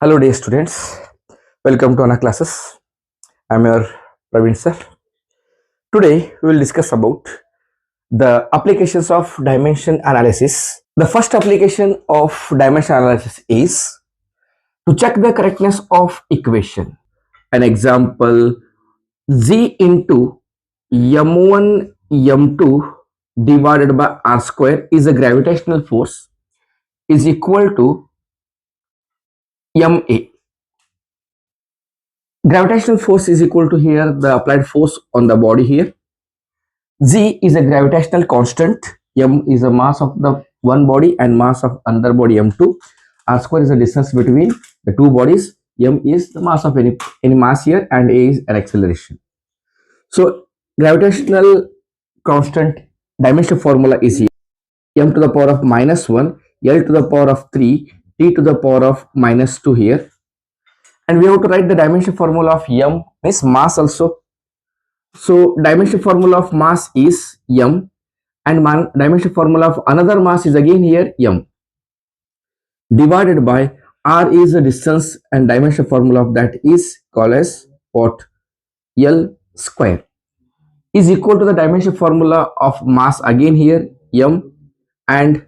Hello, dear students. Welcome to Anna classes. I'm your Praveen sir. Today we will discuss about the applications of dimension analysis. The first application of dimension analysis is to check the correctness of equation. An example: z into m1 m2 divided by r square is a gravitational force is equal to ma. Gravitational force is equal to here the applied force on the body here. G is a gravitational constant. M is the mass of the one body and mass of another body m2. R square is the distance between the two bodies. M is the mass of any mass here, and A is an acceleration. So gravitational constant dimension formula is here: m to the power of -1, L to the power of 3, T to the power of -2 here. And we have to write the dimension formula of m is mass also. So dimension formula of mass is m, and dimension formula of another mass is again here m, divided by r is the distance, and dimension formula of that is called as what? L square is equal to the dimension formula of mass again here m, and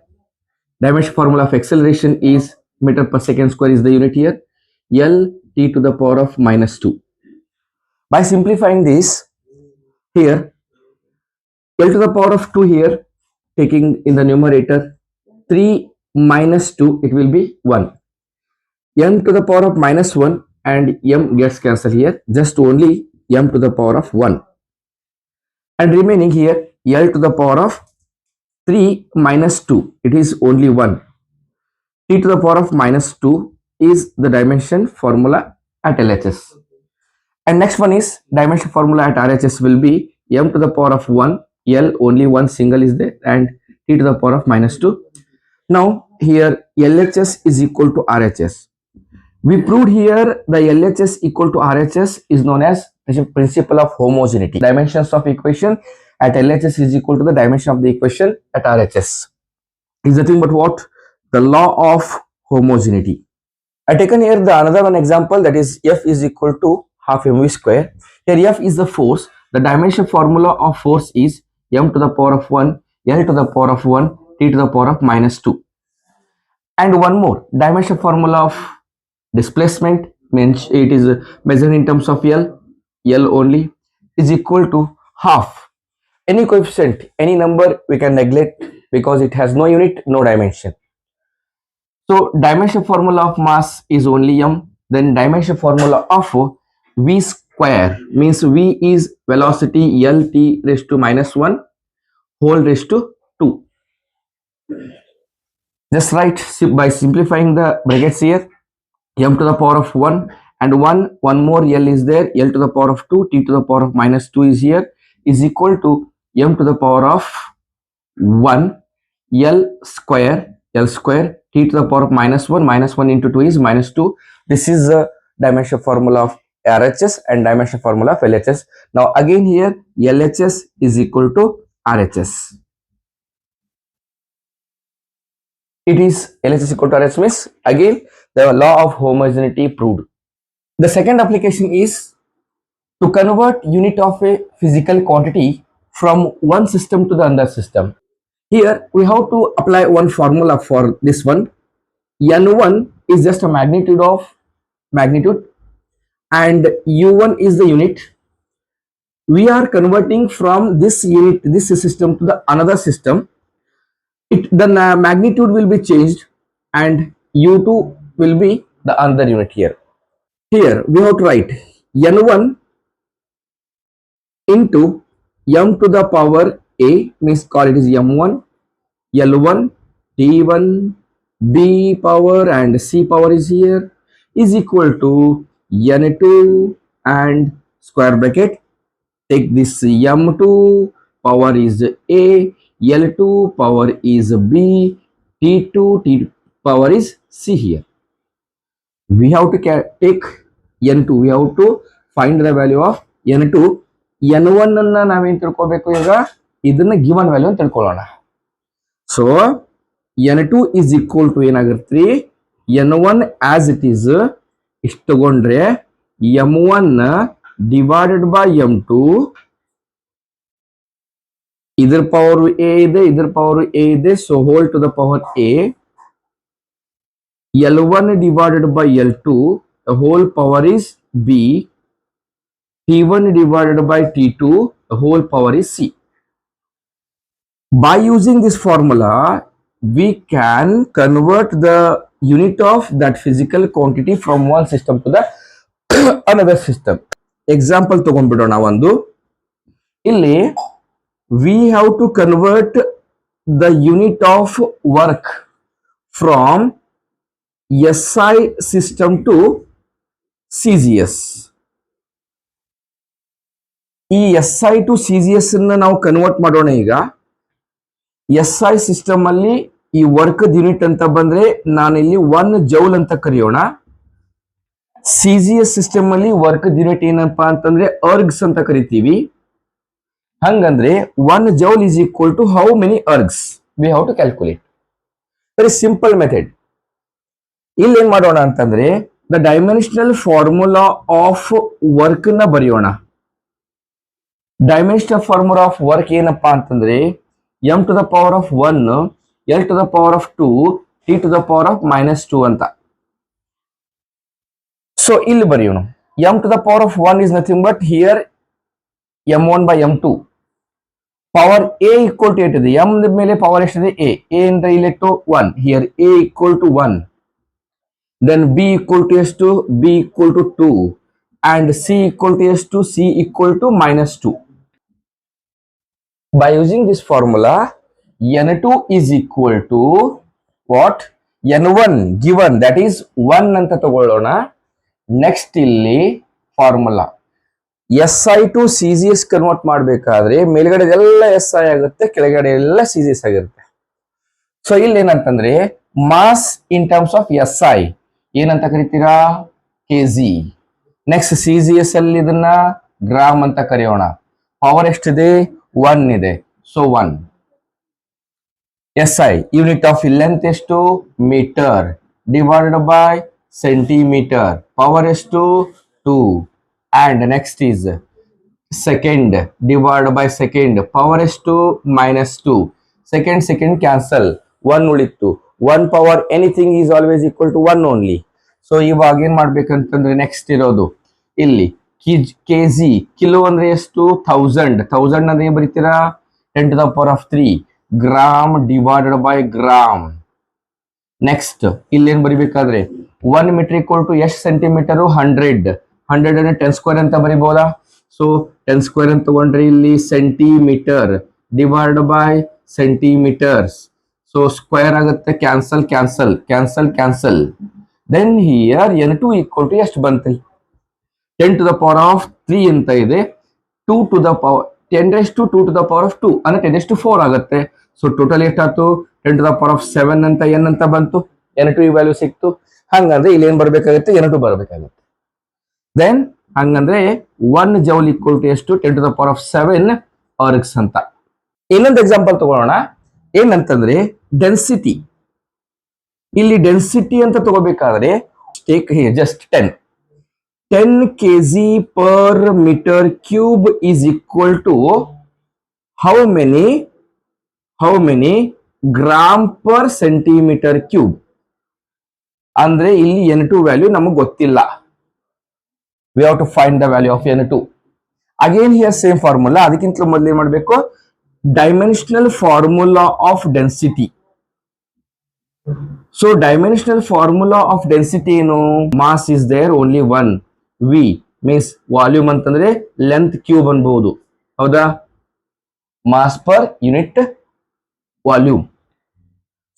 dimension formula of acceleration is meter per second square is the unit here, L t to the power of -2. By simplifying this, here L to the power of 2 here, taking in the numerator 3 minus 2, it will be 1. M to the power of -1 and m gets cancelled here, just only m to the power of 1. And remaining here L to the power of 3 minus 2, it is only 1. T to the power of -2 is the dimension formula at LHS. And next one is dimension formula at RHS will be m to the power of 1, L only one single is there, and T to the power of -2. Now here LHS is equal to RHS. We proved here the LHS equal to RHS is known as principle of homogeneity. Dimensions of equation at LHS is equal to the dimension of the equation at RHS. Is nothing but what? The law of homogeneity. I taken here the another one example, that is F is equal to half mv square. Here F is the force. The dimension formula of force is m to the power of 1, L to the power of 1, T to the power of -2. And one more, dimension formula of displacement means it is measured in terms of L only, is equal to half. Any coefficient, any number we can neglect because it has no unit, no dimension. So dimension formula of mass is only m. Then dimension formula of v square means v is velocity L t raised to -1 whole raised to 2. Just write by simplifying the brackets here, m to the power of 1 and one more L is there, L to the power of 2, T to the power of -2 is here, is equal to m to the power of 1 L square, T to the power of -1 into 2 is -2. This is the dimension formula of RHS and dimension formula of LHS. Now again here LHS is equal to RHS. It is LHS equal to RHS means again the law of homogeneity proved. The second application is to convert unit of a physical quantity from one system to the other system. Here we have to apply one formula for this one. N1 is just a magnitude and U1 is the unit. We are converting from this unit, this system to the another system. The magnitude will be changed and U2 will be the another unit here. Here we have to write N1 into m to the power a, means call it is m1, L1, T1, B power and C power is here, is equal to N2 and square bracket, take this m2 power is A, L2 power is B, T2 T power is C here. We have to take N2, we have to find the value of N2. N1 ಅನ್ನು ನಾವೇನು ತಿಳ್ಕೋಬೇಕು, ಈಗ ಇದನ್ನ given value ಅಂತ ತಿಳ್ಕೊಳ್ಳೋಣ. So N2 is equal to ಏನಾಗುತ್ತೆ N1 as it is ಇಷ್ಟು ತಗೊಂಡ್ರೆ m1 ಡಿವೈಡೆಡ್ ಬೈ m2, ಇದ್ರ ಪವರ್ a ಇದೆ, ಇದ್ರ ಪವರ್ a ಇದೆ, so whole to the power a, L1 divided by L2, the whole power is b, T1 divided by T2, the whole power is c. By using this formula, we can convert the unit of that physical quantity from one system to the another system. Example ತಗೊಂಡ್ಬಿಡೋಣ ಒಂದು. ಇಲ್ಲಿ we have to convert the unit of work from SI system to CGS. ಈ SI to CGS ಅನ್ನ ನಾವು convert ಮಾಡೋಣ. ಈಗ SI system ಅಲ್ಲಿ ಈ work unit ಅಂತ ಬಂದ್ರೆ ನಾನಿಲ್ಲಿ 1 ಜೌಲ್ ಅಂತ ಕರೆಯೋಣ. CGS ಸಿಸ್ಟಮ್ ಅಲ್ಲಿ ವರ್ಕ್ ಯೂನಿಟ್ ಏನಪ್ಪಾ ಅಂತಂದ್ರೆ ಅರ್ಗ್ಸ್ ಅಂತ ಕರಿತೀವಿ. ಹಂಗಂದ್ರೆ 1 joule is equal to how many ergs we have to calculate. Very simple method. ಇಲ್ಲಿ ಏನ್ ಮಾಡೋಣ ಅಂತಂದ್ರೆ the dimensional formula of work ನ ಬರೆಯೋಣ. ಡೈಮೆನ್ಷನಲ್ ಫಾರ್ಮುಲಾ ಆಫ್ ವರ್ಕ್ ಏನಪ್ಪಾ ಅಂತಂದ್ರೆ m to the power of 1, L to the power of 2, T to the power of -2 ಅಂತ. So ಇಲ್ಲಿ ಬರೆಯೋಣ. m to the power of 1 is nothing but here m1 by m2. Power a equal to 8 ಇದೆ. m ಮೇಲೆ power ಎಷ್ಟಿದೆ? a. a ಇಂದ ಇಲ್ಲಿ to 1. Here a equal to 1. Then b equal to s2, b equal to 2, and c equal to s2, c equal to -2. By using this formula, n2 is equal to what? n1 given, that is 1 ಅಂತ ತಗೊಳ್ಳೋಣ. Next ಇಲ್ಲಿ formula SI to CGS convert ಮಾಡಬೇಕಾದ್ರೆ ಮೇಲ್ಗಡೆ ಎಲ್ಲ SI ಆಗುತ್ತೆ, ಕೆಳಗಡೆ ಎಲ್ಲ CGS ಆಗಿರುತ್ತೆ. ಸೊ ಇಲ್ಲಿ ಏನಂತಂದ್ರೆ mass in terms of SI ಏನಂತ ಕರಿತೀರಾ? kg. ನೆಕ್ಸ್ಟ್ CGS ಅಲ್ಲಿ ಇದನ್ನ ಗ್ರಾಮ್ ಅಂತ ಕರೆಯೋಣ. ಪವರ್ ಎಷ್ಟಿದೆ? 1 ಇದೆ. So 1. SI unit of length ಎಷ್ಟು? Metre divided by centimetre. Power ಎಷ್ಟು? 2. And next is second divided by second. Power ಎಷ್ಟು? -2. Second cancel. 1 ಉಳಿತು. 1 power anything is always equal to 1 only. So ಇವಾಗ ಏನ್ ಮಾಡ್ಬೇಕಂತಂದ್ರೆ ನೆಕ್ಸ್ಟ್ ಇರೋದು ಇಲ್ಲಿ kg. ಕಿಲೋ ಅಂದ್ರೆ ಎಷ್ಟು? 1000 ಅಂದ್ರೆ ಏನ್ ಬರೀತೀರಾ? 10 to the power of 3. Gram divided by gram. Next ಇಲ್ಲಿ ಏನ್ ಬರಿಬೇಕಾದ್ರೆ 1 ಮೀಟರ್ ಈಕ್ವಲ್ ಟು ಎಷ್ಟು ಸೆಂಟಿಮೀಟರ್? 100 ಅಂದ್ರೆ 10 ಸ್ಕ್ವೇರ್ ಅಂತ ಬರಿಬಹುದಾ? ಸೊ 10 ಸ್ಕ್ವೇರ್ ಅಂತ ತಗೊಂಡ್ರೆ ಇಲ್ಲಿ centimetre divide by centimetres. So square ಆಗುತ್ತೆ, cancel. Then here n2 equal to ಎಷ್ಟು ಬಂತು? 10 to the power of 3 ಅಂತ ಇದೆ. 2 to the power 10 raised to 2 to the power of 2 ಅಂದ್ರೆ 10 raised to 4 ಆಗುತ್ತೆ. ಸೊ ಟೋಟಲ್ ಎಷ್ಟಾಯ್ತು? 10 to the power of 7 ಅಂತ n ಅಂತ ಬಂತು. n2 ಈ ವ್ಯಾಲ್ಯೂ ಸಿಕ್ತು. ಹಂಗಂದ್ರೆ ಇಲ್ಲಿ ಏನ್ ಬರ್ಬೇಕಾಗುತ್ತೆ? n2 ಬರ್ಬೇಕಾಗುತ್ತೆ. ದೆನ್ ಹಂಗಂದ್ರೆ 1 ಜೌಲ್ ಈಕ್ವಲ್ ಟು ಎಷ್ಟು? 10 to the power of 7 ergs ಅಂತ. ಇನ್ನೊಂದು ಎಕ್ಸಾಂಪಲ್ ತಗೊಳ್ಳೋಣ. ಏನಂತಂದ್ರೆ ಡೆನ್ಸಿಟಿ. ಇಲ್ಲಿ ಡೆನ್ಸಿಟಿ ಅಂತ ತಗೋಬೇಕಾದ್ರೆ take here just 10 kg per meter cube is equal to how many gram per centimeter cube. ಅಂದ್ರೆ ಇಲ್ಲಿ n2 ವ್ಯಾಲ್ಯೂ ನಮಗೆ ಗೊತ್ತಿಲ್ಲ. We have to find the value of n2. Again here same formula. ಅದಕ್ಕಿಂತ ಮೊದಲು ಏನು ಮಾಡಬೇಕು? Dimensional formula of density. So dimensional formula of density ಏನು? Mass is there only 1. V means volume ಅಂತಂದ್ರೆ ಲೆಂತ್ ಕ್ಯೂಬ್ ಅನ್ಬಹುದು, ಹೌದಾ? Mass per unit volume.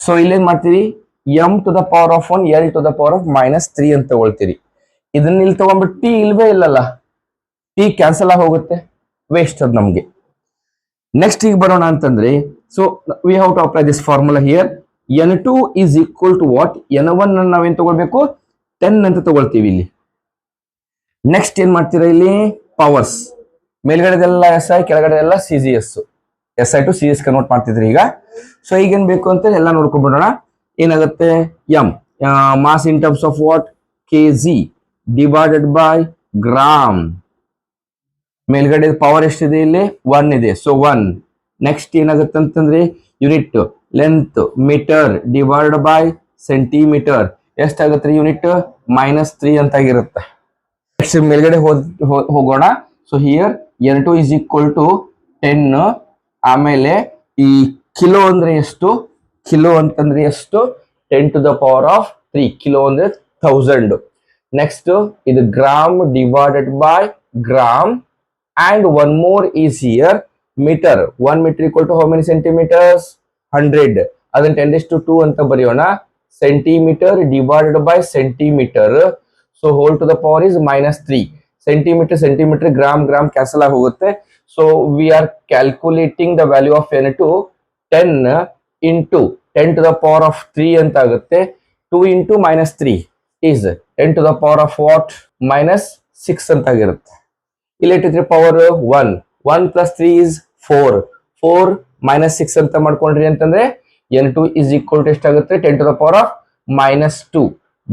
So ಇಲ್ಲೇನ್ ಮಾಡ್ತೀರಿ? m to the power of 1, L to the power of -3 ಅಂತ ತಗೊಳ್ತೀರಿ. ಇದನ್ನ ಇಲ್ಲಿ ತಗೊಂಡ್ಬಿಟ್ಟು ಟಿ ಇಲ್ವೇ ಇಲ್ಲಲ್ಲ, ಟಿ ಕ್ಯಾನ್ಸಲ್ ಆಗಿ ಹೋಗುತ್ತೆ, ವೇಸ್ಟ್ ಅದು ನಮ್ಗೆ. ನೆಕ್ಸ್ಟ್ ಈಗ ಬರೋಣ ಅಂತಂದ್ರೆ so we have to apply this formula here. n2 is equal to what? n1 ನಾವೇನ್ ತಗೊಳ್ಬೇಕು? 10 ಅಂತ ತಗೊಳ್ತೀವಿ ಇಲ್ಲಿ. ನೆಕ್ಸ್ಟ್ ಏನ್ ಮಾಡ್ತೀರಾ? ಇಲ್ಲಿ ಪವರ್ಸ್ ಮೇಲ್ಗಡೆದೆಲ್ಲ SI, ಕೆಳಗಡೆದೆಲ್ಲ CGS. SI to CGS convert ಮಾಡ್ತಿದ್ರಿ ಈಗ. ಸೊ ಈಗೇನ್ ಬೇಕು ಅಂತ ಎಲ್ಲ ನೋಡ್ಕೊಂಡ್ಬಿಡೋಣ. ಏನಾಗುತ್ತೆ? m mass in terms of what? kg divided by gram. ಮೇಲ್ಗಡೆ ಪವರ್ ಎಷ್ಟಿದೆ ಇಲ್ಲಿ 1 ಇದೆ, ಸೊ 1. ನೆಕ್ಸ್ಟ್ ಏನಾಗುತ್ತೆ ಅಂತಂದ್ರೆ unit length metre divide by centimetre ಎಷ್ಟಾಗುತ್ತೆ ಯೂನಿಟ್ -3 ಅಂತ ಆಗಿರುತ್ತೆ. ನೆಕ್ಸ್ಟ್ ಮೇಲ್ಗಡೆ ಹೋಗೋಣ. So here N2 is equal to 10. ಆಮೇಲೆ ಈ ಕಿಲೋ ಅಂದ್ರೆ ಎಷ್ಟು, ಕಿಲೋ ಅಂತಂದ್ರೆ ಎಷ್ಟು 10 to the power of 3. Kilo ಅಂದ್ರೆ 1000. ನೆಕ್ಸ್ಟ್ ಇದು gram divided by gram. And one more is here meter. 1 meter equal to how many centimeters? 100. ಅದನ್ನ 10⁻²ಅಂತ ಬರೆಯೋಣ. Centimeter divided by centimeter. So whole to the power is -3. Centimeter, gram cancel ಆಗಿ ಹೋಗುತ್ತೆ. So we are calculating the value of N2 10 into 10 to the power of 3 ಅಂತ ಆಗುತ್ತೆ. 2 into -3 is 10 to the power of what? -6 ಅಂತ ಆಗಿರುತ್ತೆ. ಇಲ್ಲಿಟ್ಟಿದ್ರೆ power 1 plus 3 is 4 -6 ಅಂತ ಮಾಡ್ಕೊಂಡ್ರಿ ಅಂತಂದ್ರೆ N2 is equal to ಎಷ್ಟಾಗುತ್ತೆ 10 to the power of -2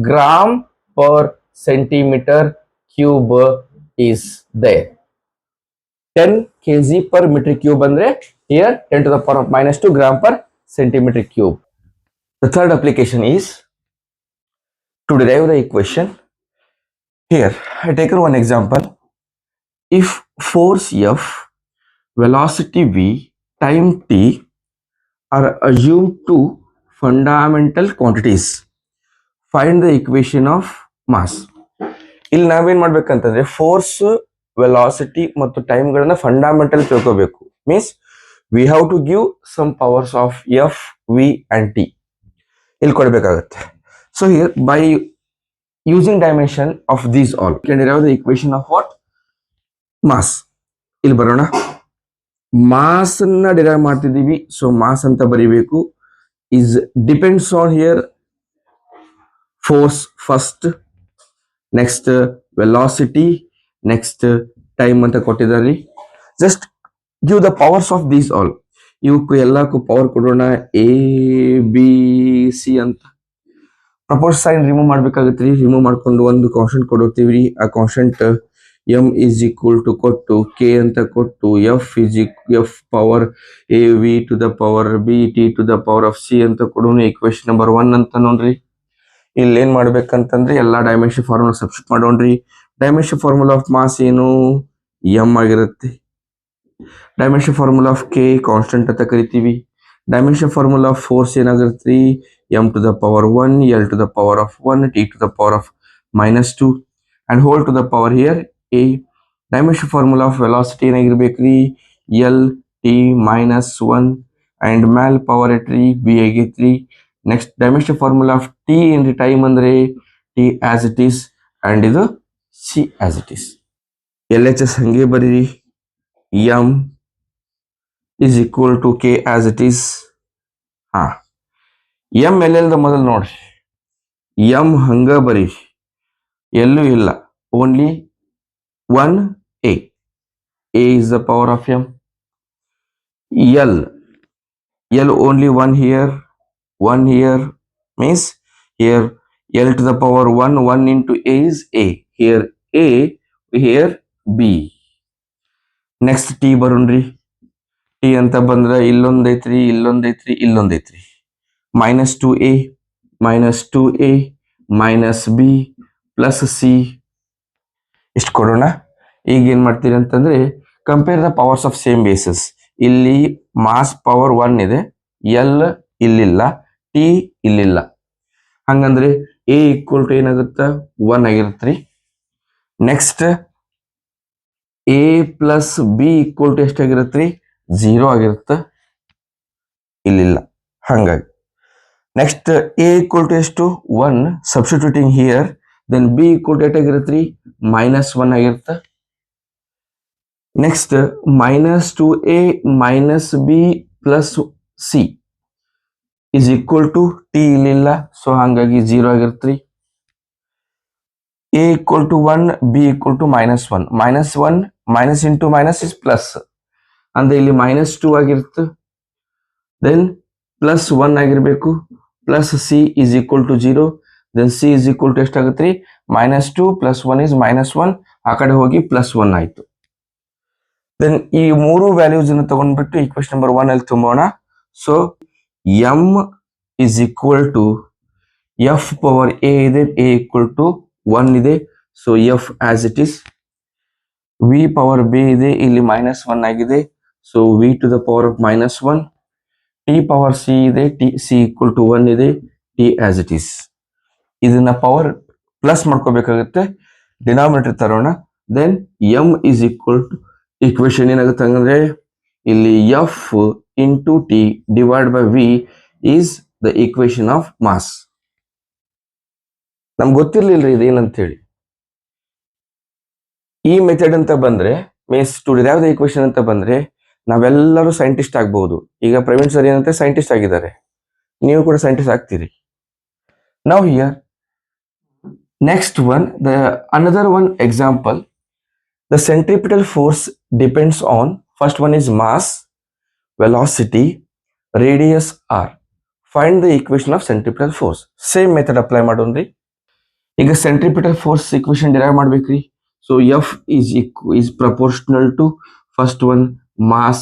gram per centimetre cube is there. 10 kg per meter cube ಅಂದ್ರೆ here 10 to the power of -2 gram per centimeter cube. The third application is to derive the equation. Here I taken one example. If force F, velocity V, time T are assumed to fundamental quantities, find the equation of mass. ಇಲ್ಲಿ ನಾವೇನ್ ಮಾಡ್ಬೇಕಂತಂದ್ರೆ force, velocity ಮತ್ತು time ಗಳನ್ನ fundamental ತಿಳ್ಕೋಬೇಕು. Means we have to give some powers of F, V and T ಇಲ್ಲಿ ಕೊಡಬೇಕಾಗುತ್ತೆ. So here by using dimension of these all can derive the equation of what mass. ಇಲ್ಲಿ ಬರೋಣ, mass ಅನ್ನ derive ಮಾಡ್ತಿದ್ದೀವಿ. So mass ಅಂತ ಬರೀಬೇಕು. Is depends on here force first, next velocity, next time ಅಂತ ಕೊಟ್ಟಿದ್ದಾರೆ. Just give the powers of these all. ಇವಕ್ಕೂ ಎಲ್ಲಕ್ಕೂ ಪವರ್ ಕೊಡೋಣ ಎ ಬಿ ಸಿ ಅಂತ. ಪ್ರಪೋಸ್ ಸೈನ್ ರಿಮೂವ್ ಮಾಡ್ಬೇಕಾಗತ್ತೆ ರೀ. ರಿಮೂವ್ ಮಾಡ್ಕೊಂಡು ಒಂದು ಕಾನ್ಸ್ಟೆಂಟ್ ಕೊಡೋತೀವ್ರಿ. ಆ constant m is equal to ಕೊಟ್ಟು ಕೆ ಅಂತ ಕೊಟ್ಟು f power A V to the power b t to the power of c ಅಂತ ಕೊಡೋಣ. ಈಕ್ವೇಶನ್ ನಂಬರ್ 1 ಅಂತ ನೋಡ್ರಿ. ಇಲ್ಲಿ ಏನ್ ಮಾಡ್ಬೇಕಂತಂದ್ರೆ ಎಲ್ಲಾ ಡೈಮೆನ್ಷನ್ ಫಾರ್ಮುಲಾ ಸಬ್ಸ್ಟಿಟ್ಯೂಟ್ ಮಾಡೋಣ್ರಿ. ಡೈಮೆನ್ಷನ್ ಫಾರ್ಮುಲಾ ಆಫ್ ಮಾಸ್ ಏನು ಎಂ ಆಗಿರುತ್ತೆ. Dimension formula of k constant ಅಂತ ಕರಿತೀವಿ. ಡೈಮೆನ್ಷನ್ ಫಾರ್ಮುಲಾ ಆಫ್ ಫೋರ್ಸ್ ಏನಾಗಿರುತ್ತೆ m to the power 1, L to the power of 1, T to the power of -2 and whole to the power here a. Dimension formula of velocity ಏನಾಗಿರ್ಬೇಕ್ರಿ l T -1 and ಮ್ಯಾಲ್ power ಎಟ್ರಿ b ಆಗೈತ್ರಿ. Next dimension formula of T ಏನ್ರಿ time ಅಂದ್ರೆ t as it is and ಇದು c as it is. L h s ಹಂಗೆ ಬರೀರಿ. M is equal to k as it is. ಹಾ m ಎಲ್ಲೆಲ್ದ ಮೊದಲು ನೋಡ್ರಿ. ಎಂ ಹಂಗ ಬರೀ, ಎಲ್ಲೂ ಇಲ್ಲ, only 1 a. A is the power of m. L only 1 here, 1 here, means here L to the power 1 into A is A. Here A, here B. Next T ಬರೋಣ್ರಿ. T ಅಂತ ಬಂದ್ರ ಇಲ್ಲೊಂದೈತ್ರಿ, ಇಲ್ಲೊಂದೈತ್ರಿ, ಇಲ್ಲೊಂದೈತ್ರಿ. -2a, -2a, -b, plus C ಇಷ್ಟು ಕೊಡೋಣ. ಈಗ ಏನ್ ಮಾಡ್ತೀರಿ ಅಂತಂದ್ರೆ compare the powers of same basis. ಇಲ್ಲಿ mass power 1 ಇದೆ, ಎಲ್ ಇಲ್ಲಿಲ್ಲ, ಟಿ ಇಲ್ಲಿಲ್ಲ. ಹಂಗಂದ್ರೆ ಎ ಈಕ್ವಲ್ ಟು ಏನಾಗುತ್ತ 1 ಆಗಿರುತ್ತೆ. Next a plus b equal to ಎಷ್ಟಾಗಿರುತ್ತೆ 0 ಆಗಿರುತ್ತೆ, ಇಲ್ಲಿಲ್ಲ. ಹಂಗಾಗಿ ನೆಕ್ಸ್ಟ್ ಎ ಈಕ್ವಲ್ ಟು ಎಷ್ಟು 1 substituting here. Then b equal to ಎಷ್ಟಾಗಿರುತ್ತೆ -1 ಆಗಿರುತ್ತೆ. Next -2a - b plus C is equal to t ಇಲ್ಲಿಲ್ಲ, ಸೊ ಹಾಗಾಗಿ 0 ಆಗಿರುತ್ತೆ. a equal to 1, b equal to -1. -1 minus into minus is plus ಅಂದ್ರೆ ಇಲ್ಲಿ -2 ಆಗಿರುತ್ತೆ. Then +1 ಆಗಿರ್ಬೇಕು, plus C is equal to 0. Then c is equal to ಎಷ್ಟಾಗುತ್ತೆ -2 +1 is -1, ಆ ಕಡೆ ಹೋಗಿ +1 ಆಯ್ತು. ದೆನ್ ಈ ಮೂರು ವ್ಯಾಲ್ಯೂಸ್ ಅನ್ನು ತಗೊಂಡ್ಬಿಟ್ಟು ಈಕ್ವೇಶನ್ ನಂಬರ್ 1 ಅಲ್ಲಿ ತುಂಬೋಣ. So m is equal to f power a ಇದೆ, a ಈಕ್ವಲ್ ಟು 1 ಇದೆ, so f as it is. v power b ಇದೆ, ಇಲ್ಲಿ -1 ಆಗಿದೆ, so v to the power of -1. t power c ಇದೆ, c ಈಕ್ವಲ್ ಟು 1 ಇದೆ, t as it is. ಇದನ್ನ power plus ಮಾಡ್ಕೋಬೇಕಾಗುತ್ತೆ, denominator ತರೋಣ. Then m is equal to equation ಏನಾಗುತ್ತೆ ಹಂಗಂದ್ರೆ ಇಲ್ಲಿ f into T divide by v is the equation of mass. ನಮ್ಗೆ ಗೊತ್ತಿರ್ಲಿಲ್ರಿ ಇದೇನಂತ ಹೇಳಿ. ಈ ಮೆಥಡ್ ಅಂತ ಬಂದ್ರೆ means to derive the equation ಅಂತ ಬಂದ್ರೆ ನಾವೆಲ್ಲರೂ ಸೈಂಟಿಸ್ಟ್ ಆಗ್ಬಹುದು. ಈಗ ಪ್ರವೀಣ್ ಸರ್ ಏನಂತೆ ಸೈಂಟಿಸ್ಟ್ ಆಗಿದ್ದಾರೆ, ನೀವು ಕೂಡ ಸೈಂಟಿಸ್ಟ್ ಆಗ್ತೀರಿ. Now here next one, the another one example. The centripetal force depends on, first one is mass, velocity, radius r. Find the equation of centripetal force. Same method apply ಮಾಡೋಣ್ರಿ. ಈಗ centripetal force equation derive ಮಾಡ್ಬೇಕ್ರಿ. So F is proportional to first one mass,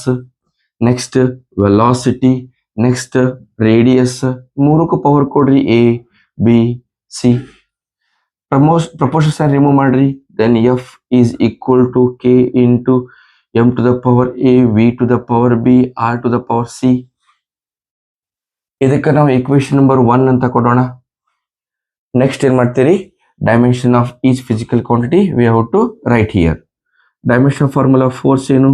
next velocity, next radius. ಮೂರಕ್ಕೂ power ಕೊಡ್ರಿ, A, B, C. Proportions remove ಮಾಡ್ರಿ. Then F is equal to K into M to the power A, V to the power B, R to the power C. ಇದಕ್ಕೆ ನಾವು equation number 1 ಅಂತ ಕೊಡೋಣ. Next ಏನ್ ಮಾಡ್ತೀರಿ, dimension of each physical quantity we have to write here. Dimension formula force ಏನು,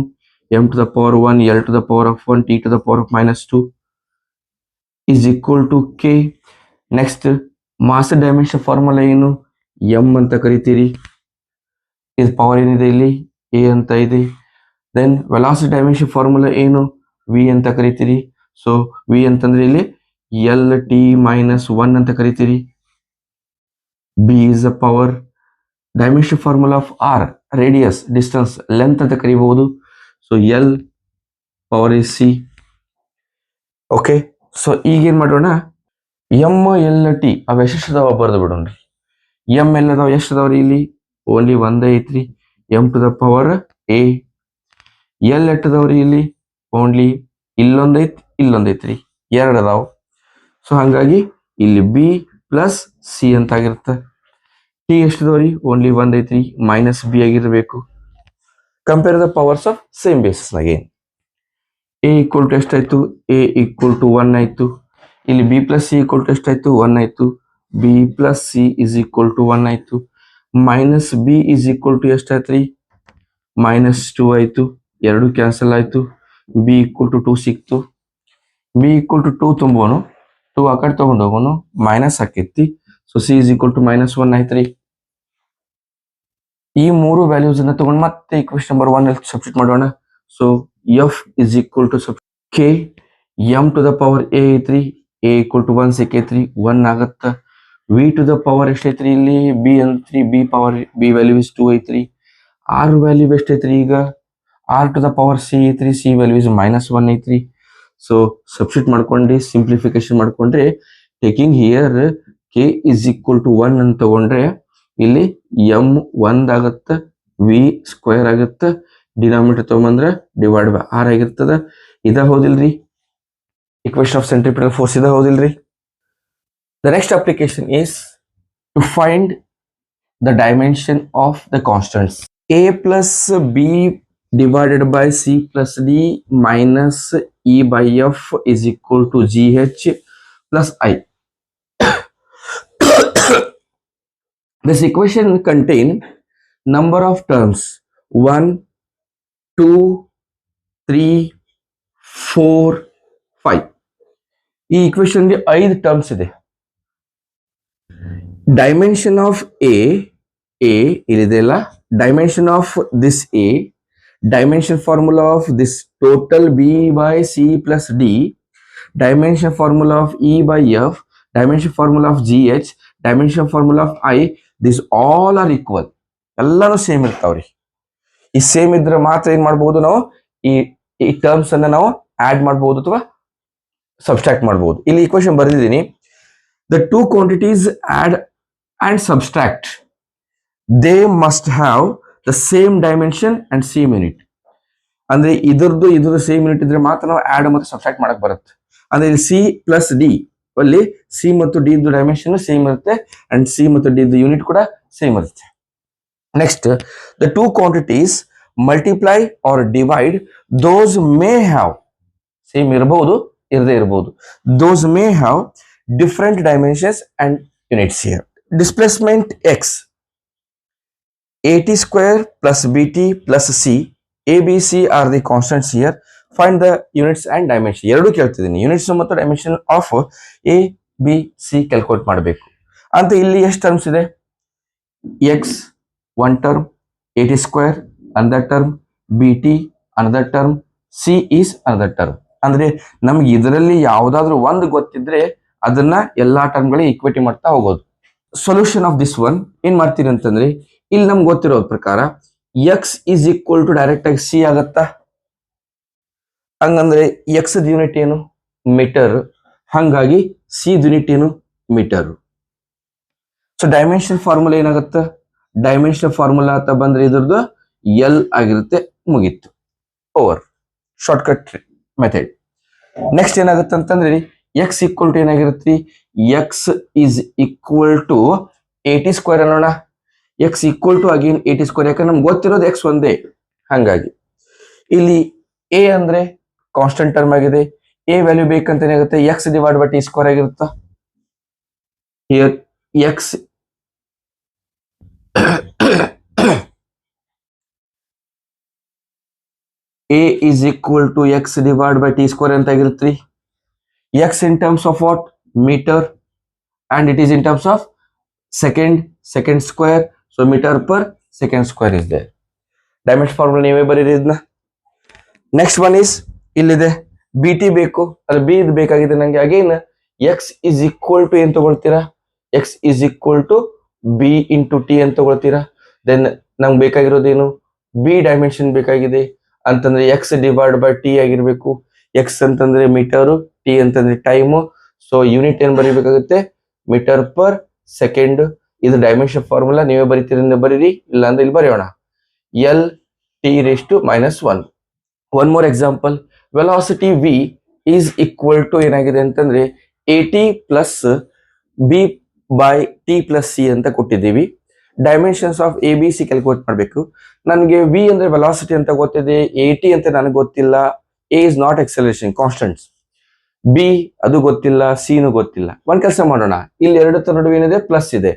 M to the power 1, L to the power of 1, T to the power of -2 is equal to K. Next mass dimension formula ಏನು, M ಅಂತ ಕರಿತೀರಿ, ಇದು power ಏನಿದೆ ಇಲ್ಲಿ A ಅಂತ ಇದೆ. Then velocity dimension formula ಏನು, ವಿ ಅಂತ ಕರಿತೀರಿ. ಸೊ ವಿ ಅಂತಂದ್ರೆ ಇಲ್ಲಿ ಎಲ್ ಟಿ -1 ಅಂತ ಕರಿತೀರಿ. B is the power. Dimension formula of R, radius distance length ಅಂತ ಕರಿಬಹುದು. So L power is C. Okay, so ಈಗೇನ್ ಮಾಡೋಣ, ಎಂ ಎಲ್ ಟಿ ಅವ ಎಷ್ಟದಾವ ಬರೆದು ಬಿಡೋಣ್ರಿ. ಎಂ ಎಲ್ ಅದಾವ ಎಷ್ಟು ಅದಾವ್ರಿ, ಇಲ್ಲಿ ಓನ್ಲಿ ಒಂದೇ ಐತ್ರಿ, M to the power A. L ಎಟ್ಟದವ್ರಿ, ಇಲ್ಲಿ ಓನ್ಲಿ ಇಲ್ಲೊಂದೈತ್ರಿ, ಎರಡು ಅದಾವ. ಸೊ ಹಂಗಾಗಿ ಇಲ್ಲಿ ಬಿ ಪ್ಲಸ್ ಸಿ ಅಂತ ಆಗಿರುತ್ತೆ. ಟಿ ಎಷ್ಟದವ್ರಿ, ಓನ್ಲಿ ಒಂದೈತ್ರಿ, -b ಆಗಿರ್ಬೇಕು. Compare the powers of same basis again. A equal to ಎಷ್ಟಾಯ್ತು, ಎ ಈಕ್ವಲ್ ಟು 1 ಆಯ್ತು. ಇಲ್ಲಿ B plus C equal to ಎಷ್ಟಾಯ್ತು, 1 ಆಯ್ತು. B plus C is equal to 1 ಆಯ್ತು. -b ಇಸ್ ಈಕ್ವಲ್ ಟು ಎಷ್ಟಾಯ್ತ್ರಿ, -2 ಆಯ್ತು. ಎರಡು ಕ್ಯಾನ್ಸಲ್ ಆಯ್ತು. ಬಿ ಈಕ್ವಲ್ ಟು 2 ಸಿಕ್ತು. ಬಿ ಈಕ್ವಲ್ ಟು 2 ತುಂಬೋನು, 2 ಆ ಕಡೆ ತಗೊಂಡು ಹೋಗೋನು, ಮೈನಸ್ ಆಕೈತಿ. So C is equal to -1 ಆಯ್ತ್ರಿ. ಈ ಮೂರು ವ್ಯಾಲ್ಯೂಸ್ ಅನ್ನ ತಗೊಂಡು ಮತ್ತೆ ಈಕ್ವೇಶನ್ ನಂಬರ್ 1 ಅಲ್ಲಿ ಸಬ್ಸ್ಟಿಟ್ಯೂಟ್ ಮಾಡೋಣ. So F is equal to K, M to the power A ಐತ್ರಿ, ಎ ಈಕ್ವಲ್ ಟು 1 ಸಿಕ್ಕೈತ್ರಿ, 1 ಆಗತ್ತ. ವಿ ಟು ದ ಪವರ್ ಎಷ್ಟೈತ್ರಿ, ಇಲ್ಲಿ ಬಿ ಅಂತ್ರಿ, B power B value is 2 ಐತ್ರಿ. ಆರ್ ವ್ಯಾಲ್ಯೂ ಎಷ್ಟೈತ್ರಿ, ಈಗ R to the power C ಐತ್ರಿ, ಸಿ ವ್ಯಾಲ್ಯೂ ಇಸ್ -1 ಐತ್ರಿ. ಸೊ ಸಬ್ಸ್ಟಿಟ್ಯೂಟ್ ಮಾಡ್ಕೊಂಡ್ರಿ, ಸಿಂಪ್ಲಿಫಿಕೇಶನ್ ಮಾಡ್ಕೊಂಡ್ರೆ taking here K is equal to 1 ಅಂತ ತಗೊಂಡ್ರೆ ಇಲ್ಲಿ ಎಂ 1 ಆಗತ್ತ, ವಿ ಸ್ಕ್ವೇರ್ ಆಗತ್ತ, ಡಿನಾಮಿನೇಟರ್ ತಗೊಂಡ್ರೆ ಡಿವೈಡ್ ಬೈ ಆರ್ ಆಗಿರ್ತದ. ಇದ ಹೌದಿಲ್ರಿ equation of centripetal force ida hodilri. The next application is to find the dimension of the constants. A plus B divided by C plus D minus E by F is equal to GH plus I. This equation contains number of terms 1, 2, 3, 4, 5. ಈ equation ಗೆ 5 terms ಇದೆ. Dimension of A ಇಲ್ಲಿದೆಲ್ಲ, dimension of this A, dimension formula of this total B by C plus D, dimension formula of E by F, dimension formula of G H, dimension formula of I. This all are equal. ಎಲ್ಲಾನು same ಇರ್ತಾವ್ರಿ. ಈ same ಇದ್ರೆ ಮಾತ್ರ ಏನ್ ಮಾಡ್ಬಹುದು, ನಾವು ಈ terms ಅನ್ನ ನಾವು ಆಡ್ ಮಾಡಬಹುದು ಅಥವಾ ಸಬ್ಸ್ಟ್ರಾಕ್ಟ್ ಮಾಡಬಹುದು. ಇಲ್ಲಿ ಈಕ್ವೇಶನ್ ಬರೆದಿದ್ದೀನಿ. The two quantities add and subtract, they must have the same dimension and same unit. ಅಂದ್ರೆ ಇದ್ರದ್ದು ಸೇಮ್ ಯೂನಿಟ್ ಇದ್ರೆ ಮಾತ್ರ ನಾವು ಆಡ್ ಮತ್ತು ಸಬ್ಸ್ಟ್ರಾಕ್ಟ್ ಮಾಡಕ್ ಬರುತ್ತೆ. ಅಂದ್ರೆ ಇಲ್ಲಿ ಸಿ ಪ್ಲಸ್ ಡಿ ಅಲ್ಲಿ ಸಿ ಮತ್ತು ಡಿ ಇದ್ದು ಡೈಮೆನ್ಷನ್ ಸೇಮ್ ಇರುತ್ತೆ ಅಂಡ್ ಸಿ ಮತ್ತು ಡಿ ಇದ್ದು ಯೂನಿಟ್ ಕೂಡ ಸೇಮ್ ಇರುತ್ತೆ. Next, the two quantities multiply or divide those may have, same ಇರಬಹುದು ಇರದೇ ಇರಬಹುದು, those may have different dimensions and units here. Displacement X at square plus bt plus c, a b c are the constants here. Find the units and dimension. ಎರಡು ಕೇಳ್ತಿದ್ದೀನಿ, units ಮತ್ತು dimension of A B C calculate ಮಾಡಬೇಕು ಅಂತ. ಇಲ್ಲಿ ಎಷ್ಟು terms ಇದೆ? X one term, at square another term, bt another term, C is another term. ಅಂದ್ರೆ ನಮ್ಗೆ ಇದರಲ್ಲಿ ಯಾವ್ದಾದ್ರು ಒಂದು ಗೊತ್ತಿದ್ರೆ ಅದನ್ನ ಎಲ್ಲಾ ಟರ್ಮ್ಗಳಿಗೆ ಈಕ್ವೇಟಿ ಮಾಡ್ತಾ ಹೋಗೋದು. ಸೊಲ್ಯೂಷನ್ ಆಫ್ ದಿಸ್ ಒನ್ ಏನ್ ಮಾಡ್ತೀರಿ ಅಂತಂದ್ರೆ, ಇಲ್ಲಿ ನಮ್ಗೆ ಗೊತ್ತಿರೋ ಪ್ರಕಾರ X is equal to direct ಆಗಿ ಸಿ ಆಗತ್ತಾ? ಹಂಗಂದ್ರೆ ಎಕ್ಸ್ ಯೂನಿಟ್ ಏನು? ಮೀಟರ್. ಹಂಗಾಗಿ ಸಿ ಯೂನಿಟ್ ಏನು? ಮೀಟರ್. ಸೊ ಡೈಮೆನ್ಷನ್ ಫಾರ್ಮುಲಾ ಏನಾಗತ್ತ? ಡೈಮೆನ್ಷನ್ ಫಾರ್ಮುಲಾ ಅಂತ ಬಂದ್ರೆ ಇದ್ರದ್ದು ಎಲ್ ಆಗಿರುತ್ತೆ, ಮುಗೀತು, ಓವರ್. Shortcut method. ನೆಕ್ಸ್ಟ್ ಏನಾಗುತ್ತೆ ಅಂತಂದ್ರೆ ಎಕ್ಸ್ ಈಕ್ವಲ್ ಟು ಏನಾಗಿರುತ್ತೆ? X is equal to 80 square ಅನ್ನೋಣ. X equal to again 80 square, ಯಾಕಂದ್ರೆ ನಮ್ಗೆ ಗೊತ್ತಿರೋದು ಎಕ್ಸ್ ಒಂದೇ. ಹಂಗಾಗಿ ಇಲ್ಲಿ ಎ ಅಂದ್ರೆ ಕಾನ್ಸ್ಟೆಂಟ್ ಟರ್ಮ್ ಆಗಿದೆ. ಎ ವ್ಯಾಲ್ಯೂ ಬೇಕಂತ ಏನಾಗುತ್ತೆ? X divide by T square ಆಗಿರುತ್ತಾ? Here X A is equal to X divide by T square ಅಂತ ಆಗಿರುತ್ತೆ. X in terms of what? Meter, and it is in terms of second square, so meter per second square is there. Dimension formula ನೀವೇ ಬರೀರಿ ಇದನ್ನ. Next one is ಇಲ್ಲಿದೆ B T ಬೇಕು, ಅದು B ಇದು ಬೇಕಾಗಿದೆ ನಂಗೆ. Again X is equal to ಏನ್ ತಗೊಳ್ತೀರಾ? X is equal to B into T ಅಂತ ತಗೊಳ್ತೀರಾ. ದೆನ್ ನಮ್ಗೆ ಬೇಕಾಗಿರೋದೇನು? ಬಿ ಡೈಮೆನ್ಷನ್ ಬೇಕಾಗಿದೆ ಅಂತಂದ್ರೆ ಎಕ್ಸ್ ಡಿವೈಡ್ ಬೈ ಟಿ ಆಗಿರ್ಬೇಕು. ಎಕ್ಸ್ ಅಂತಂದ್ರೆ ಮೀಟರು, ಟಿ ಅಂತಂದ್ರೆ ಟೈಮು. ಸೊ ಯೂನಿಟ್ ಏನ್ ಬರೀಬೇಕಾಗುತ್ತೆ? Meter per second. ಇದು ಡೈಮೆನ್ಷನ್ ಫಾರ್ಮುಲಾ ನೀವೇ ಬರೀತೀರಿ ಬರೀರಿ, ಇಲ್ಲ ಅಂದ್ರೆ ಇಲ್ಲಿ ಬರೆಯೋಣ. L T raise to -1. One more example, velocity V is equal to ಏನಾಗಿದೆ ಅಂತಂದ್ರೆ 80 plus B by T plus C ಅಂತ ಕೊಟ್ಟಿದ್ದೀವಿ. Dimensions of A B C calculate ಮಾಡಬೇಕು. ನನಗೆ ವಿ ಅಂದ್ರೆ ವೆಲಾಸಿಟಿ ಅಂತ ಗೊತ್ತಿದೆ, 80 ಅಂತ ನನಗೆ ಗೊತ್ತಿಲ್ಲ. A is not acceleration constants, B ಅದು ಗೊತ್ತಿಲ್ಲ, ಸಿನು ಗೊತ್ತಿಲ್ಲ. ಒಂದ್ ಕೆಲಸ ಮಾಡೋಣ, ಇಲ್ಲಿ ಎರಡು ನಡುವೆ ಏನಿದೆ? ಪ್ಲಸ್ ಇದೆ.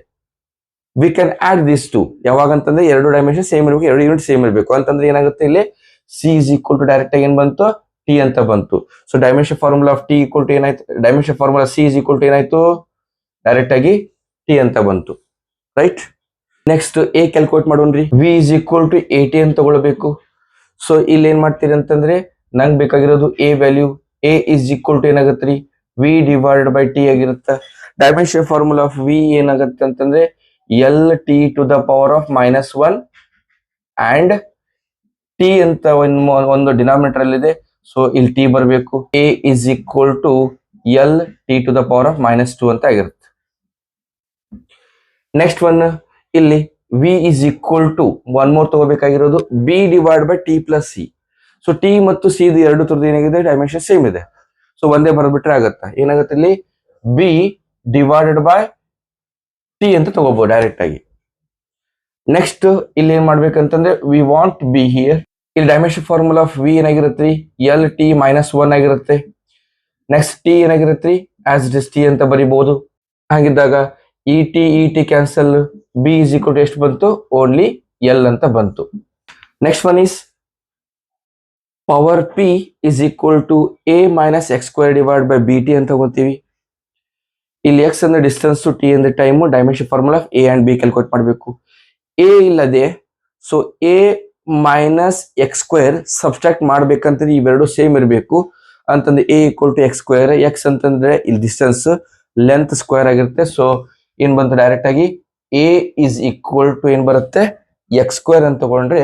We can add this two. ಯಾವಾಗ ಅಂತಂದ್ರೆ ಎರಡು ಡೈಮೆನ್ಷನ್ ಸೇಮ್ ಇರಬೇಕು, ಎರಡು ಯೂನಿಟ್ ಸೇಮ್ ಇರಬೇಕು ಅಂತಂದ್ರೆ ಏನಾಗುತ್ತೆ? ಇಲ್ಲಿ C is equal to direct ಆಗಿ ಏನ್ ಬಂತು? ಟಿ ಅಂತ ಬಂತು. So dimension formula of T equal to ಏನಾಯ್ತು? Dimension formula C is equal to ಏನಾಯ್ತು? ಡೈರೆಕ್ಟ್ ಆಗಿ ಟಿ ಅಂತ ಬಂತು, ರೈಟ್? ನೆಕ್ಸ್ಟ್ ಎ ಕ್ಯಾಲ್ಕುಲೇಟ್ ಮಾಡೋಣ್ರಿ. ವಿ ಇಸ್ ಈಕ್ವಲ್ ಟು 80 ಅಂತ ತಗೊಳ್ಬೇಕು. ಸೊ ಇಲ್ಲಿ ಏನ್ ಮಾಡ್ತೀರಿ ಅಂತಂದ್ರೆ ನಂಗೆ ಬೇಕಾಗಿರೋದು A value. A is equal to ಏನಾಗುತ್ತೆ ರೀ? ವಿ ಡಿವೈಡ್ ಬೈ ಟಿ ಆಗಿರುತ್ತೆ. ಡೈಮೆನ್ಷನ್ ಫಾರ್ಮುಲಾ ಆಫ್ ವಿ ಏನಾಗುತ್ತೆ ಅಂತಂದ್ರೆ L T to the power of -1 and T ಅಂತ ಒಂದು ಡಿನಾಮಿನೇಟರ್ ಅಲ್ಲಿ ಇದೆ. ಸೊ ಇಲ್ಲಿ ಟಿ ಬರಬೇಕು. A is equal to L T to the power of -2 ಅಂತ ಆಗಿರುತ್ತೆ. ನೆಕ್ಸ್ಟ್ ಒನ್, ಇಲ್ಲಿ V is equal to one more ತಗೋಬೇಕಾಗಿರೋದು B divide by T plus C. So T ಮತ್ತು ಸಿ ಎರಡು ತರದ್ದು ಏನಾಗಿದೆ? ಡೈಮೆನ್ಷನ್ ಸೇಮ್ ಇದೆ. ಸೊ ಒಂದೇ ಬರಬಿಟ್ರೆ ಆಗತ್ತಾ? ಏನಾಗುತ್ತೆ ಇಲ್ಲಿ? ಬಿ ಡಿವೈಡೆಡ್ ಬೈ ಟಿ ಅಂತ ತಗೋಬಹುದು ಡೈರೆಕ್ಟ್ ಆಗಿ. ನೆಕ್ಸ್ಟ್ ಇಲ್ಲಿ ಏನ್ ಮಾಡ್ಬೇಕಂತಂದ್ರೆ ವಿ ವಾಂಟ್ ಬಿ ಹಿಯರ್. ಇಲ್ಲಿ ಡೈಮೆನ್ಷನ್ ಫಾರ್ಮುಲಾ ಆಫ್ ವಿ ಏನಾಗಿರುತ್ತೆ? ಎಲ್ ಟಿ -1 ಆಗಿರುತ್ತೆ. ನೆಕ್ಸ್ಟ್ ಟಿ ಏನಾಗಿರುತ್ತೆ? ಆಸ್ ಇಟ್ ಇಸ್ ಟಿ ಅಂತ ಬರಿಬಹುದು. ಹಾಗಿದ್ದಾಗ ಇ T cancel, B is equal to ಎಷ್ಟು ಬಂತು? ಓನ್ಲಿ ಎಲ್ ಅಂತ ಬಂತು. Next one is power P is equal to A minus X square divide by B T ಅಂತ ತಗೋತೀವಿ. ಇಲ್ಲಿ ಎಕ್ಸ್ ಅಂದ್ರೆ ಡಿಸ್ಟೆನ್ಸ್, ಟಿ ಅಂದ್ರೆ time. Dimension formula of A and B calculate ಮಾಡಬೇಕು. ಎ ಇಲ್ಲದೆ so A minus X square subtract ಮಾಡ್ಬೇಕಂತಂದ್ರೆ ಇವೆರಡು same ಇರಬೇಕು ಅಂತಂದ್ರೆ A equal to X square. X ಅಂತಂದ್ರೆ ಇಲ್ಲಿ ಡಿಸ್ಟೆನ್ಸ್, ಲೆಂತ್ ಸ್ಕ್ವೇರ್ ಆಗಿರುತ್ತೆ. ಸೊ ಏನ್ ಬಂತು? ಡೈರೆಕ್ಟ್ ಆಗಿ ಎ ಇಸ್ ಈಕ್ವಲ್ ಟು ಏನ್ ಬರುತ್ತೆ? ಎಕ್ಸ್ ಸ್ಕ್ವೇರ್ ಅಂತ ತಗೊಂಡ್ರೆ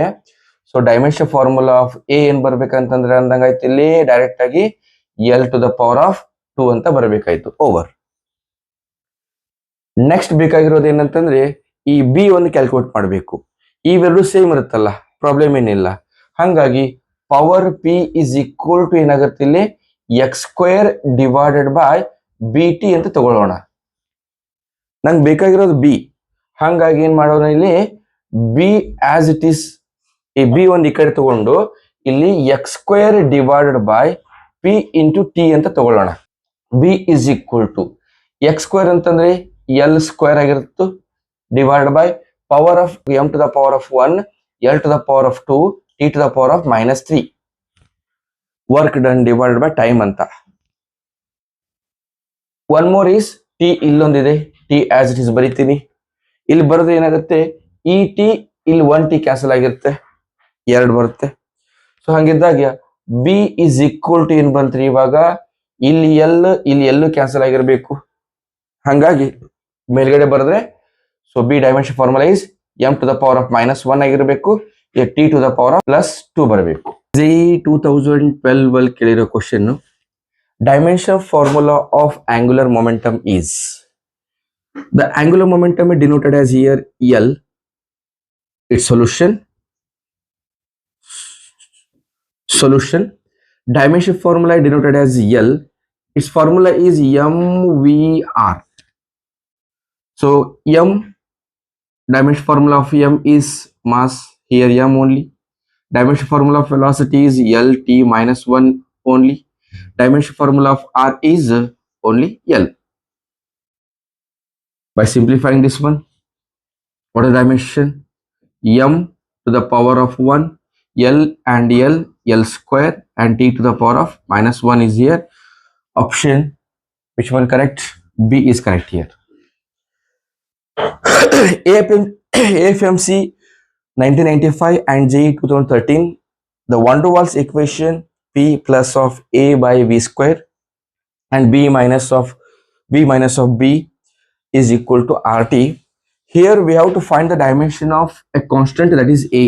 so dimension formula of A ಏನ್ ಬರ್ಬೇಕಂತಂದ್ರೆ ಅಂದಂಗಾಯ್ತು ಇಲ್ಲಿ ಡೈರೆಕ್ಟ್ ಆಗಿ L to the power of 2 ಅಂತ ಬರಬೇಕಾಯ್ತು, ಓವರ್. ನೆಕ್ಸ್ಟ್ ಬೇಕಾಗಿರೋದು ಏನಂತಂದ್ರೆ ಈ ಬಿ ಒಂದು ಕ್ಯಾಲ್ಕುಲೇಟ್ ಮಾಡಬೇಕು. ಇವೆರಡು ಸೇಮ್ ಇರುತ್ತಲ್ಲ, ಪ್ರಾಬ್ಲಮ್ ಏನಿಲ್ಲ. ಹಾಗಾಗಿ power P is equal to ಏನಾಗುತ್ತೆ ಇಲ್ಲಿ X square divided by B T ಅಂತ ತಗೊಳ್ಳೋಣ. ನಂಗೆ ಬೇಕಾಗಿರೋದು ಬಿ, ಹಾಗಾಗಿ ಏನ್ ಮಾಡೋಣ ಇಲ್ಲಿ ಬಿ ಆಸ್ ಇಟ್ ಈಸ್, ಈ ಬಿ ಒಂದು ಈ ಕಡೆ ತಗೊಂಡು ಇಲ್ಲಿ X square divided by P into T ಅಂತ ತಗೊಳ್ಳೋಣ. B is equal to X square ಅಂತಂದ್ರೆ ಎಲ್ ಸ್ಕ್ವೇರ್ ಆಗಿರುತ್ತೆ divide by power of M to the power of 1 L to the power of 2 T to the power of -3 work done divided by time ಅಂತ. One more is T ಇಲ್ಲೊಂದಿದೆ, T as it is ಬರೀತೀನಿ. ಇಲ್ಲಿ ಬರೋದು ಏನಾಗುತ್ತೆ E T, ಇಲ್ಲಿ 1 T cancel ಆಗಿರುತ್ತೆ, 2 ಬರುತ್ತೆ. So ಹಂಗಿದ್ದಾಗ ಬಿ ಇಸ್ ಈಕ್ವಲ್ ಟು ಏನ್ ಬಂತ್ರಿ ಇವಾಗ ಇಲ್ಲಿ ಎಲ್ಲೂ ಕ್ಯಾನ್ಸಲ್ ಆಗಿರ್ಬೇಕು. ಹಂಗಾಗಿ ಮೇಲ್ಗಡೆ ಬರೆದ್ರೆ so B dimension formula is M to the power of -1 ಆಗಿರಬೇಕು, T to the power of +2 ಬರಬೇಕು. ಜಿ 2012 ಅಲ್ಲಿ ಕೇಳಿರೋ question, dimension formula of angular momentum is, the angular momentum is denoted as here L, its solution. Dimension formula is denoted as L, its formula is mvr. So m, dimension formula of m is mass, here m only. Dimension formula of velocity is lt -1 only. Dimension formula of r is only L. By simplifying this one, what is dimension? M to the power of 1, L and L square, and T to the power of -1 is here. Option, which one correct? B is correct here. AFMC 1995 and JEE 2013, the van der Waals equation P plus of A by V square and B minus of B is equal to RT. Here we have to find the dimension of a constant, that is A.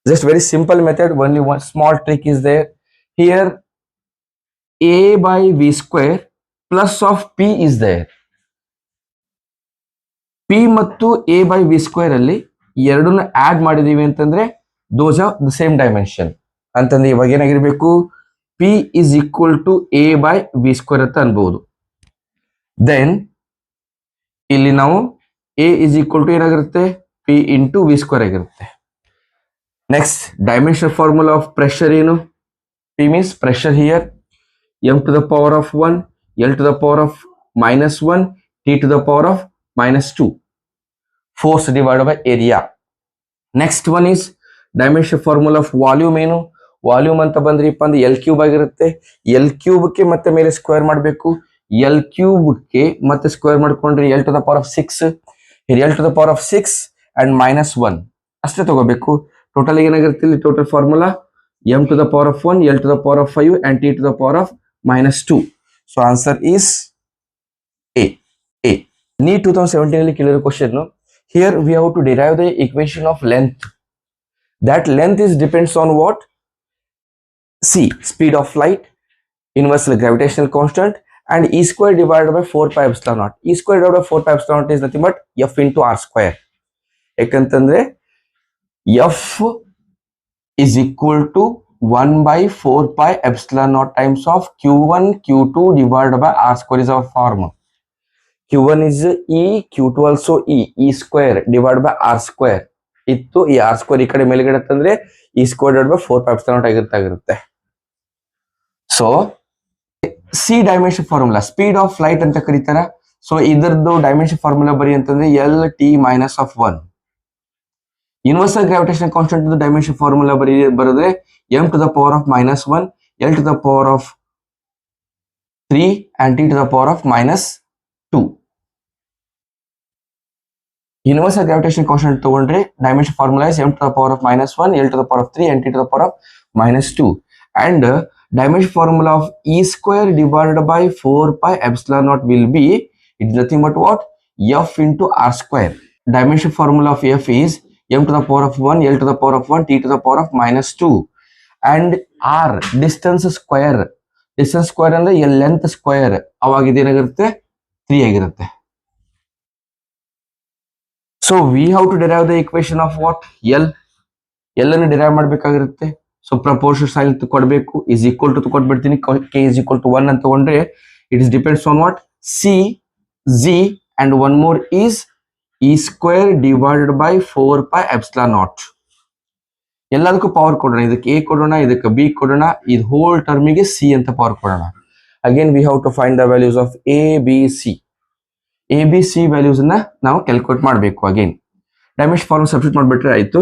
Just very simple method, only one small trick is there. Here A by V square plus of P is there. P ಮತ್ತು A by V square ಅಲ್ಲಿ ಎರಡನ್ನ add ಮಾಡಿದೀವಿ ಅಂತಂದ್ರೆ those are the same dimension ಅಂತಂದ್ರೆ ಇವಾಗ ಏನಾಗಿರ್ಬೇಕು P is equal to A by V square ಅಂತ ಅನ್ಬಹುದು. Then ಇಲ್ಲಿ ನಾವು A is equal to ಏನಾಗಿರುತ್ತೆ P into V square ಆಗಿರುತ್ತೆ. Next dimension formula of pressure ಏನು? P means pressure here, m to the power of 1, L to the power of -1, T to the power of -2. Force divided by area. Next one is dimension formula of volume ಏನು? Volume ಅಂತ ಬಂದ್ರಿಪ್ಪ ಅಂದ್ರೆ L cube ಆಗಿರುತ್ತೆ. L cube ಗೆ ಮತ್ತೆ ಮೇಲೆ square ಮಾಡಬೇಕು, L cube ಗೆ ಮತ್ತೆ ಸ್ಕ್ವೇರ್ ಮಾಡ್ಕೊಂಡ್ರೆ L to the power of 6, L to the power of 6 and -1 ಅಷ್ಟೇ ತಗೋಬೇಕು. ಟೋಟಲ್ ಏನಾಗಿರುತ್ತೆ ಇಲ್ಲಿ total formula m to the power of 1, L to the power of 5 and T to the power of -2. So answer is A. NEET 2017 ಅಲ್ಲಿ ಕೇಳಿರೋ question, here we have to derive the equation of length. That length is depends on what? C, speed of light, universal gravitational constant, and E square divided by 4 pi epsilon naught. E square divided by 4 pi epsilon naught is nothing but F into R square. ಯಾಕಂತಂದ್ರೆ F is equal to 1 by 4 pi epsilon naught times of Q1 Q2 divided by R square is our formula. Q1 is E, Q2 also E square divided by R square. ಇತ್ತು ಈ R square ಈ ಕಡೆ ಮೇಲ್ಗಡೆ ಅಂತಂದ್ರೆ E square divided by 4 pi epsilon naught ಆಗಿರುತ್ತೆ. So C dimension formula speed of light ಅಂತ ಕರೀತಾರ. So ಇದರದ್ದು ಡೈಮೆನ್ಷನ್ ಫಾರ್ಮುಲಾ ಬರಿ ಅಂತಂದ್ರೆ L(T)-1. Universal gravitation constant dimension formula ಬರೆದ್ರೆ m to the power of -1, L to the power of 3 and T to the power of -2. Universal gravitation constant ತಗೊಂಡ್ರೆ dimension formula is m to the power of -1, L to the power of 3 and T to the power of -2. And dimension formula of E square divided by 4 pi epsilon naught will be, it is nothing but what? F into R square. Dimension formula of F is m to the power of 1, L to the power of 1, T to the power of -2. And R, distance square ಅಂದ್ರೆ L length square, ಅವಾಗ ಇದೇನಾಗಿರುತ್ತೆ 3 ಆಗಿರುತ್ತೆ. So we how to derive the equation of what L ಅನ್ನು derive ಮಾಡಬೇಕಾಗಿರುತ್ತೆ. So proportion sign ಕೊಡಬೇಕು, is equal to ಕೊಟ್ಬಿಡ್ತೀನಿ, K is equal to 1 ಅಂತ ತಗೊಂಡ್ರೆ it is depends on what C G and one more is E square divided by 4 pi epsilon naught. ಎಲ್ಲದಕ್ಕೂ power ಕೊಡೋಣ, ಇದಕ್ಕೆ A ಕೊಡೋಣ, ಇದಕ್ಕೆ ಬಿ ಕೊಡೋಣ, ಇದು ಹೋಲ್ ಟರ್ಮಿಗೆ ಸಿ ಅಂತ ಪವರ್ ಕೊಡೋಣ. Again we have to find the values of A B C. A B C values ಅನ್ನ ನಾವು ಕ್ಯಾಲ್ಕುಲೇಟ್ ಮಾಡಬೇಕು. ಅಗೇನ್ ಡೈಮೆನ್ಷನ್ ಫಾರ್ಮ್ ಸಬ್ಸ್ಟಿಟ್ಯೂಟ್ ಮಾಡಿಬಿಟ್ರೆ ಆಯ್ತು.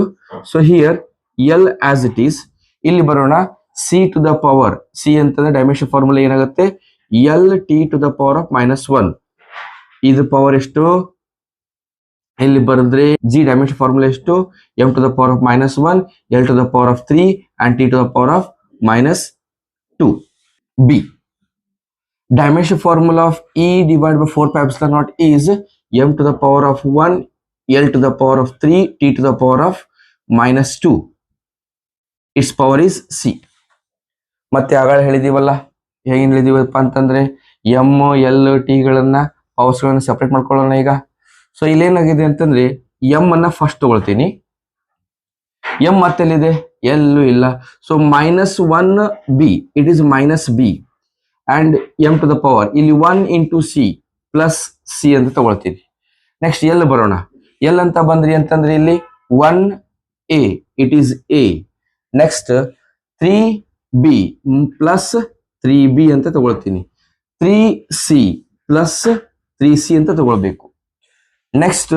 So here L as it is, ಇಲ್ಲಿ ಬರೋಣ C to the power, C ಅಂತಂದ್ರೆ dimension formula ಏನಾಗುತ್ತೆ L T to the power of -1. ಇದು ಪವರ್ ಎಷ್ಟು ಇಲ್ಲಿ ಬರೆದ್ರೆ ಜಿ ಡೈಮೆನ್ಷನ್ ಫಾರ್ಮುಲಾ ಎಷ್ಟು M to the power of -1, L to the power of 3 and T to the power of -2. B dimension formula of E divided by 4 pi epsilon naught is m to the power of 1, L to the power of 3, T to the power of -2. Its power is C. ಮತ್ತೆ ಆಗ ಹೇಳಿದೀವಲ್ಲ, ಹೇಗೆ ಹೇಳಿದೀವಪ್ಪ ಅಂತಂದ್ರೆ M L T ಗಳನ್ನ powers ಗಳನ್ನ separate ಮಾಡ್ಕೊಳ್ಳೋಣ ಈಗ. So ಇಲ್ಲೇನಾಗಿದೆ ಅಂತಂದ್ರೆ M ಅನ್ನ ಫಸ್ಟ್ ತಗೊಳ್ತೀನಿ, ಎಮ್ ಮತ್ತೆಲ್ಲಿದೆ ಎಲ್ಲೂ ಇಲ್ಲ. So -1 B, it is -b and m to the power ಇಲ್ಲಿ 1 into c plus c ಅಂತ ತಗೊಳ್ತೀನಿ. ನೆಕ್ಸ್ಟ್ ಎಲ್ ಬರೋಣ, ಎಲ್ ಅಂತ ಬಂದ್ರಿ ಅಂತಂದ್ರೆ ಇಲ್ಲಿ 1a, it is a. Next 3b plus 3b ಅಂತ ತಗೊಳ್ತೀನಿ, 3c plus 3c ಅಂತ ತಗೊಳ್ಬೇಕು. ನೆಕ್ಸ್ಟ್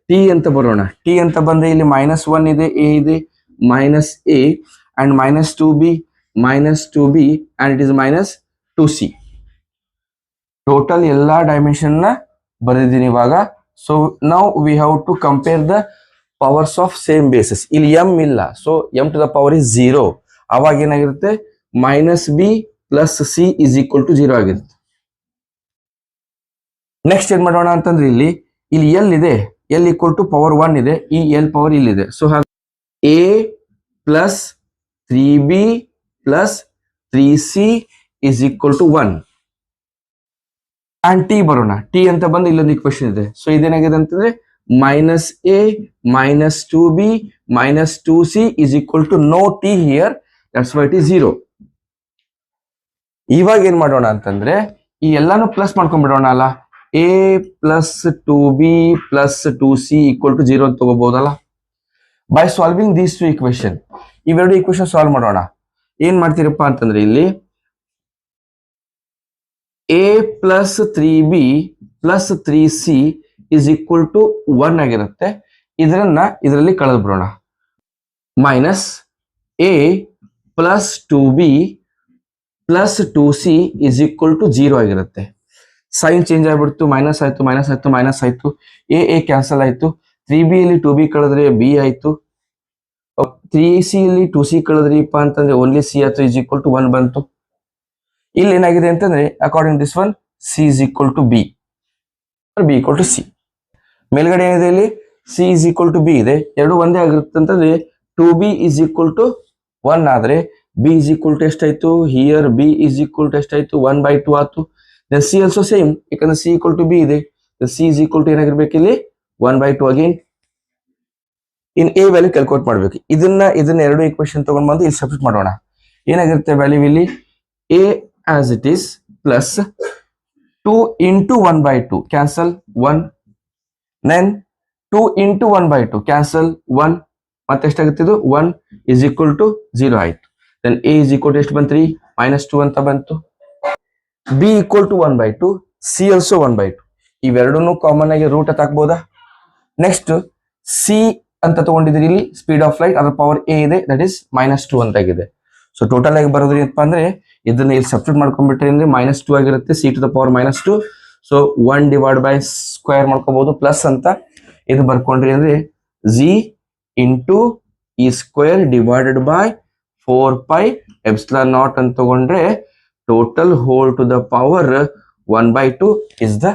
t ಅಂತ ಬರೋಣ, t ಅಂತ ಬಂದ್ರೆ ಇಲ್ಲಿ -1 ಇದೆ, a ಇದೆ, -a and -2b and it is -2c. Total ಎಲ್ಲಾ ಡೈಮೆನ್ಷನ್ ನ ಬರೆದಿದ್ದೀನಿ ಇವಾಗ. So now we have to compare the powers of same basis. ಇಲ್ಲಿ ಎಂ ಇಲ್ಲ, so M to the power is 0. ಅವಾಗ ಏನಾಗಿರುತ್ತೆ -b plus c is equal to 0 ಆಗಿರುತ್ತೆ. Next ಏನ್ ಮಾಡೋಣ ಅಂತಂದ್ರೆ ಇಲ್ಲಿ ಎಲ್ ಇದೆ, ಎಲ್ ಈಕ್ವಲ್ ಟು ಪವರ್ 1 ಇದೆ, ಈ ಎಲ್ ಪವರ್ ಇಲ್ಲಿದೆ. So a plus 3b plus 3c is equal to 1. And T ಬರೋಣ, ಟಿ ಅಂತ ಬಂದು ಇಲ್ಲೊಂದು ಇಕ್ವೇಶನ್ ಇದೆ. ಸೊ ಇದೇನಾಗಿದೆ ಅಂತಂದ್ರೆ -a -2b -2c is equal to no t here, that's why it is 0. ಇವಾಗ ಏನ್ ಮಾಡೋಣ ಅಂತಂದ್ರೆ ಈ ಎಲ್ಲಾನು ಪ್ಲಸ್ ಮಾಡ್ಕೊಂಡ್ಬಿಡೋಣ ಅಲ್ಲ, a plus 2b plus 2c equal to 0 ಅಂತ ತಗೋಬಹುದಲ್ಲ. By solving these two equation, ಇವೆರಡು ಇಕ್ವೇಶನ್ ಸಾಲ್ವ್ ಮಾಡೋಣ. ಏನ್ ಮಾಡ್ತೀರಪ್ಪ ಅಂತಂದ್ರೆ ಇಲ್ಲಿ a plus 3b plus 3c is equal to 1 ಆಗಿರುತ್ತೆ. ಇದರಲ್ಲಿ ಕಳೆದು ಬಿಡೋಣ. Minus a plus 2b plus 2c is equal to 0 ಆಗಿರುತ್ತೆ. ಸೈನ್ ಚೇಂಜ್ ಆಗ್ಬಿಡ್ತು, ಮೈನಸ್ ಆಯ್ತು, a ಕ್ಯಾನ್ಸಲ್ ಆಯ್ತು, 3b ಇಲ್ಲಿ 2b ಕಳೆದ್ರೆ b ಆಯ್ತು, 3c ಇಲ್ಲಿ 2c ಕಳೆದ್ರಿಪ್ಪ ಅಂತಂದ್ರೆ ಓನ್ಲಿ c ಆಯ್ತು, is equal to 1 ಬಂತು. ಇಲ್ಲಿ ಏನಾಗಿದೆ ಅಂತಂದ್ರೆ according this one C is equal to B, B equal to C. ಮೇಲ್ಗಡೆ ಏನಿದೆ ಇಲ್ಲಿ C is equal to B ಇದೆ, ಎರಡು ಒಂದೇ ಆಗಿರುತ್ತೆ ಅಂತಂದ್ರೆ 2b ಇಸ್ ಈಕ್ವಲ್ ಟು 1 ಆದ್ರೆ ಬಿ ಇಸ್ ಈಕ್ವಲ್ ಟು ಎಷ್ಟಾಯ್ತು, here B is equal to ಎಷ್ಟಾಯ್ತು 1/2 ಆಯ್ತು. ದೆನ್ ಸಿ ಆಲ್ಸೋ ಸೇಮ್, ಯಾಕಂದ್ರೆ ಸಿ ಈಕ್ವಲ್ ಟು ಬಿ ಇದೆ, ಸಿ ಇಸ್ ಈಕ್ವಲ್ ಟು ಏನಾಗಿರ್ಬೇಕು ಇಲ್ಲಿ 1/2 again. In A value calculate ಮಾಡ್ಬೇಕು. ಇದನ್ನ ಎರಡು ಈಕ್ವೇಶನ್ ತಗೊಂಡ್ ಬಂದು ಇಲ್ಲಿ ಸಬ್ಸ್ಟಿಟ್ಯೂಟ್ ಮಾಡೋಣ. ಏನಾಗಿರುತ್ತೆ ವ್ಯಾಲ್ಯೂ ಇಲ್ಲಿ a as it is plus 2 into 1/2 cancel 1, then 2 into 1/2 cancel 1, ಮತ್ತೆ ಎಷ್ಟಾಗುತ್ತೆ ಇದು 1 is equal to 0 ಆಯ್ತು. then a is equal to ಎಷ್ಟು ಬಂತು 3 -2 ಅಂತ ಬಂತು. b equal to 1/2, c also 1/2. ಇವೆರಡನ್ನು ಕಾಮನ್ ಆಗಿ ರೂಟ್ ಅಂತ ಹಾಕಬಹುದಾ. ನೆಕ್ಸ್ಟ್ c ಅಂತ ತಗೊಂಡಿದ್ರಿ, ಇಲ್ಲಿ ಸ್ಪೀಡ್ ಆಫ್ ಲೈಟ್, ಅದರ ಪವರ್ a ಇದೆ, ದಟ್ ಇಸ್ -2 ಅಂತ ಆಗಿದೆ. ಸೊ ಟೋಟಲ್ ಆಗಿ ಬರೋದ್ರಿ ಏನಪ್ಪಾ ಅಂದ್ರೆ ಇದನ್ನ ಇಲ್ಲಿ ಸಬ್ಸ್ಟಿಟ್ಯೂಟ್ ಮಾಡ್ಕೊಂಡ್ಬಿಟ್ರೆ ಅಂದ್ರೆ -2 ಆಗಿರುತ್ತೆ, C to the power -2. So 1 divide by square ಮಾಡ್ಕೋಬಹುದು, ಪ್ಲಸ್ ಅಂತ ಇದು ಬರ್ಕೊಂಡ್ರಿ ಅಂದ್ರೆ G into E square divided by 4 pi epsilon naught ಅಂತ ತಗೊಂಡ್ರೆ total whole to the power 1/2 is the